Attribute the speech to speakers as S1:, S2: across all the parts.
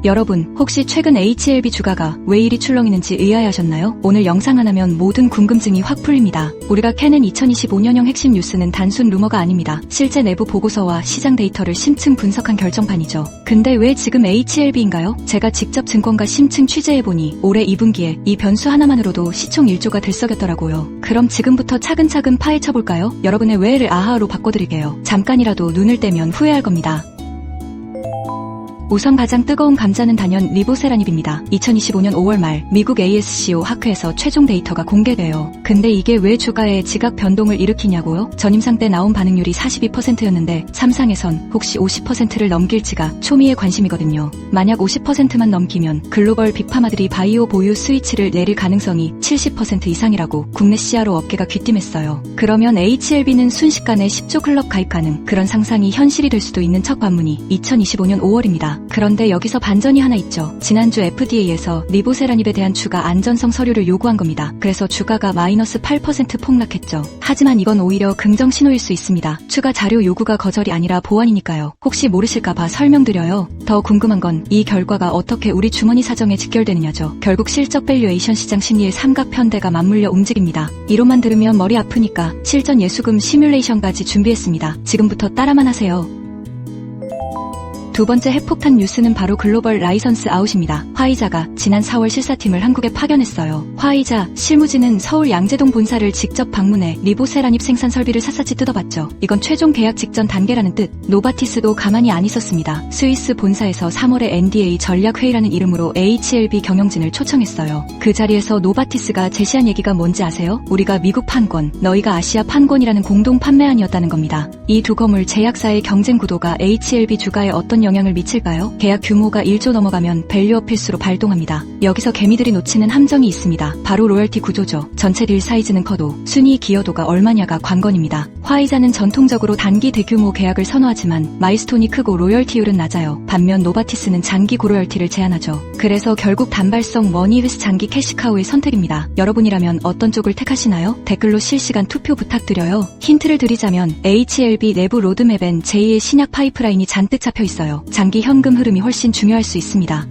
S1: 여러분, 혹시 최근 HLB 주가가 왜 이리 출렁이는지 의아해하셨나요? 오늘 영상 하나면 모든 궁금증이 확 풀립니다. 우리가 캐낸 2025년형 핵심 뉴스는 단순 루머가 아닙니다. 실제 내부 보고서와 시장 데이터를 심층 분석한 결정판이죠. 근데 왜 지금 HLB인가요? 제가 직접 증권가 심층 취재해보니 올해 2분기에 이 변수 하나만으로도 시총 1조가 들썩였더라고요. 그럼 지금부터 차근차근 파헤쳐볼까요? 여러분의 왜를 아하로 바꿔드릴게요. 잠깐이라도 눈을 떼면 후회할 겁니다. 우선 가장 뜨거운 감자는 단연 리보세라닙입니다. 2025년 5월 말 미국 ASCO 하크에서 최종 데이터가 공개돼요. 근데 이게 왜 주가에 지각 변동을 일으키냐고요? 전임상 때 나온 반응률이 42%였는데 삼상에선 혹시 50%를 넘길지가 초미의 관심이거든요. 만약 50%만 넘기면 글로벌 빅파마들이 바이오 보유 스위치를 내릴 가능성이 70% 이상이라고 국내 CRO 업계가 귀띔했어요. 그러면 HLB는 순식간에 10조 클럽 가입 가능, 그런 상상이 현실이 될 수도 있는 첫 관문이 2025년 5월입니다. 그런데 여기서 반전이 하나 있죠. 지난주 FDA에서 리보세라닙에 대한 추가 안전성 서류를 요구한 겁니다. 그래서 주가가 마이너스 8% 폭락했죠. 하지만 이건 오히려 긍정 신호일 수 있습니다. 추가 자료 요구가 거절이 아니라 보완이니까요. 혹시 모르실까봐 설명드려요. 더 궁금한 건 이 결과가 어떻게 우리 주머니 사정에 직결되느냐죠. 결국 실적 밸류에이션 시장 심리의 삼각편대가 맞물려 움직입니다. 이론만 들으면 머리 아프니까 실전 예수금 시뮬레이션까지 준비했습니다. 지금부터 따라만 하세요. 두 번째 핵폭탄 뉴스는 바로 글로벌 라이선스 아웃입니다. 화이자가 지난 4월 실사팀을 한국에 파견했어요. 화이자 실무진은 서울 양재동 본사를 직접 방문해 리보세라닙 생산 설비를 샅샅이 뜯어봤죠. 이건 최종 계약 직전 단계라는 뜻. 노바티스도 가만히 안 있었습니다. 스위스 본사에서 3월에 NDA 전략회의라는 이름으로 HLB 경영진을 초청했어요. 그 자리에서 노바티스가 제시한 얘기가 뭔지 아세요? 우리가 미국 판권, 너희가 아시아 판권이라는 공동 판매안이었다는 겁니다. 이 두 건물 제약사의 경쟁 구도가 HLB 주가에 어떤 영향을 미칠까요? 계약 규모가 1조 넘어가면 밸류업 필수로 발동합니다. 여기서 개미들이 놓치는 함정이 있습니다. 바로 로열티 구조죠. 전체 딜 사이즈는 커도 순위 기여도가 얼마냐가 관건입니다. 화이자는 전통적으로 단기 대규모 계약을 선호하지만 마일스톤이 크고 로열티율은 낮아요. 반면 노바티스는 장기 고로열티를 제한하죠. 그래서 결국 단발성 머니 위스 장기 캐시카우의 선택입니다. 여러분이라면 어떤 쪽을 택하시나요? 댓글로 실시간 투표 부탁드려요. 힌트를 드리자면 HLB 내부 로드맵엔 제2의 신약 파이프라인이 잔뜩 잡혀 있어요. 장기 현금 흐름이 훨씬 중요할 수 있습니다.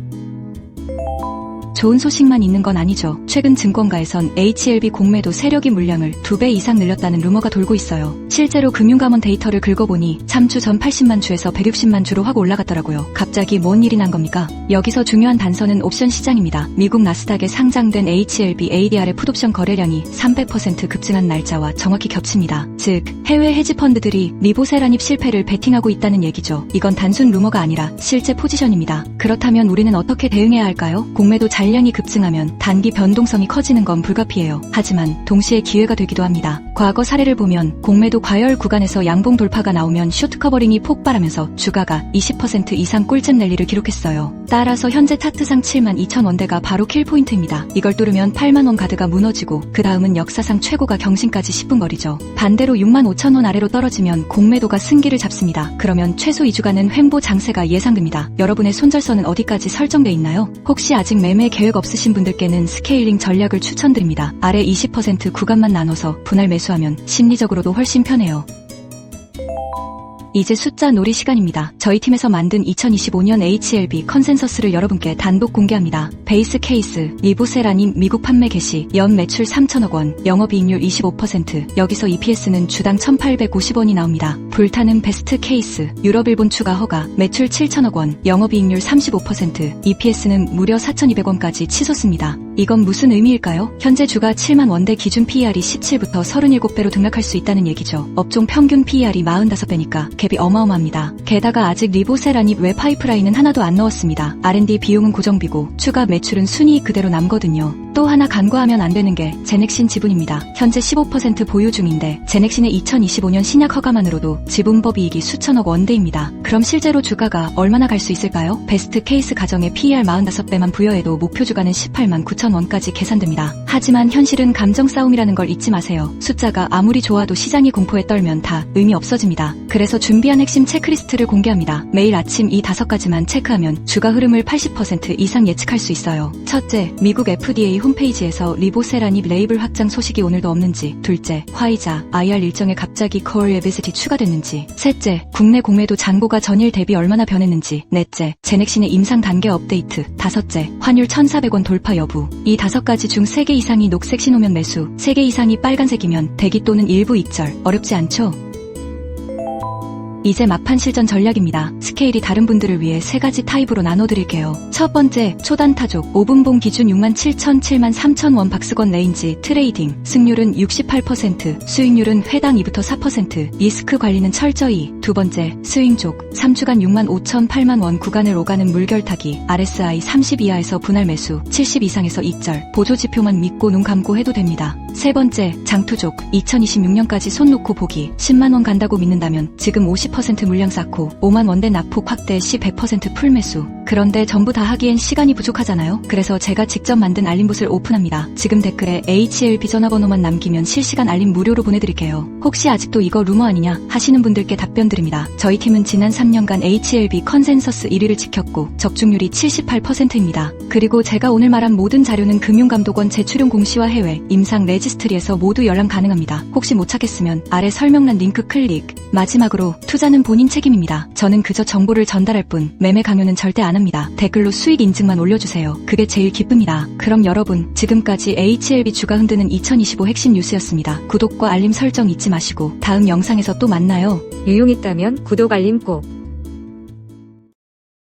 S1: 좋은 소식만 있는 건 아니죠. 최근 증권가에선 HLB 공매도 세력이 물량을 2배 이상 늘렸다는 루머가 돌고 있어요. 실제로 금융감원 데이터를 긁어보니 참주 전 80만 주에서 160만 주로 확 올라갔더라고요. 갑자기 뭔 일이 난 겁니까? 여기서 중요한 단서는 옵션 시장입니다. 미국 나스닥에 상장된 HLB ADR의 풋옵션 거래량이 300% 급증한 날짜와 정확히 겹칩니다. 즉, 해외 헤지펀드들이 리보세라닙 실패를 베팅하고 있다는 얘기죠. 이건 단순 루머가 아니라 실제 포지션입니다. 그렇다면 우리는 어떻게 대응해야 할까요? 공매도 잔량이 급증하면 단기 변동성이 커지는 건 불가피해요. 하지만 동시에 기회가 되기도 합니다. 과거 사례를 보면 공매도 과열 구간에서 양봉 돌파가 나오면 쇼트 커버링이 폭발하면서 주가가 20% 이상 꿀잼 랠리를 기록했어요. 따라서 현재 차트상 72,000원대가 바로 킬포인트입니다. 이걸 뚫으면 8만원 가드가 무너지고 그 다음은 역사상 최고가 경신까지 10분 거리죠. 반대로 65,000원 아래로 떨어지면 공매도가 승기를 잡습니다. 그러면 최소 2주간은 횡보 장세가 예상됩니다. 여러분의 손절선은 어디까지 설정돼 있나요? 혹시 아직 매매 계획 없으신 분들께는 스케일링 전략을 추천드립니다. 아래 20% 구간만 나눠서 분할 매수하면 심리적으로도 훨씬 편해요. 이제 숫자 놀이 시간입니다. 저희 팀에서 만든 2025년 HLB 컨센서스를 여러분께 단독 공개합니다. 베이스 케이스, 리보세라닙 미국 판매 개시, 연 매출 3천억 원, 영업이익률 25%, 여기서 EPS는 주당 1,850원이 나옵니다. 불타는 베스트 케이스, 유럽 일본 추가 허가, 매출 7천억 원, 영업이익률 35%, EPS는 무려 4,200원까지 치솟습니다. 이건 무슨 의미일까요? 현재 주가 7만 원대 기준 PER이 17부터 37배로 등락할 수 있다는 얘기죠. 업종 평균 PER이 45배니까 갭이 어마어마합니다. 게다가 아직 리보세라닙 외 파이프라인은 하나도 안 넣었습니다. R&D 비용은 고정비고 추가 매출은 순이익 그대로 남거든요. 또 하나 간과하면 안 되는 게 제넥신 지분입니다. 현재 15% 보유 중인데 제넥신의 2025년 신약 허가만으로도 지분법이익이 수천억 원대입니다. 그럼 실제로 주가가 얼마나 갈 수 있을까요? 베스트 케이스 가정에 PER 45배만 부여해도 목표 주가는 18만 9천 원까지 계산됩니다. 하지만 현실은 감정 싸움이라는 걸 잊지 마세요. 숫자가 아무리 좋아도 시장이 공포에 떨면 다 의미 없어집니다. 그래서 준비한 핵심 체크리스트를 공개합니다. 매일 아침 이 5가지만 체크하면 주가 흐름을 80% 이상 예측할 수 있어요. 첫째, 미국 FDA 홈페이지에서 리보세라닙 레이블 확장 소식이 오늘도 없는지, 둘째, 화이자, IR 일정에 갑자기 콜 비즈티 추가됐는지, 셋째, 국내 공매도 잔고가 전일 대비 얼마나 변했는지, 넷째, 제넥신의 임상 단계 업데이트, 다섯째, 환율 1,400원 돌파 여부. 이 5가지 중 3개 이상이 녹색 신호면 매수, 3개 이상이 빨간색이면 대기 또는 일부 익절. 어렵지 않죠? 이제 막판 실전 전략입니다. 스케일이 다른 분들을 위해 3가지 타입으로 나눠드릴게요. 첫 번째, 초단타족, 5분봉 기준 67,000, 73,000원 박스권 레인지 트레이딩. 승률은 68%, 수익률은 회당 2부터 4%, 리스크 관리는 철저히. 두 번째, 스윙족, 3주간 65,000, 8만원 구간을 오가는 물결타기. RSI 30 이하에서 분할 매수, 70 이상에서 익절. 보조지표만 믿고 눈 감고 해도 됩니다. 세 번째, 장투족, 2026년까지 손 놓고 보기. 10만원 간다고 믿는다면 지금 50% 물량 쌓고 5만원대 낙폭 확대 시 100% 풀매수. 그런데 전부 다 하기엔 시간이 부족하잖아요. 그래서 제가 직접 만든 알림봇을 오픈합니다. 지금 댓글에 HLB 전화번호만 남기면 실시간 알림 무료로 보내드릴게요. 혹시 아직도 이거 루머 아니냐 하시는 분들께 답변 드립니다. 저희 팀은 지난 3년간 HLB 컨센서스 1위를 지켰고 적중률이 78%입니다. 그리고 제가 오늘 말한 모든 자료는 금융감독원 제출용 공시와 해외 임상 레지스트리에서 모두 열람 가능합니다. 혹시 못 찾겠으면 아래 설명란 링크 클릭. 마지막으로 투자는 본인 책임입니다. 저는 그저 정보를 전달할 뿐 매매 강요는 절대 안 합니다. 댓글로 수익 인증만 올려주세요. 그게 제일 기쁩니다. 그럼 여러분, 지금까지 HLB 주가 흔드는 2025 핵심 뉴스였습니다. 구독과 알림 설정 잊지 마시고 다음 영상에서 또 만나요.
S2: 유용했다면 구독 알림 꼭.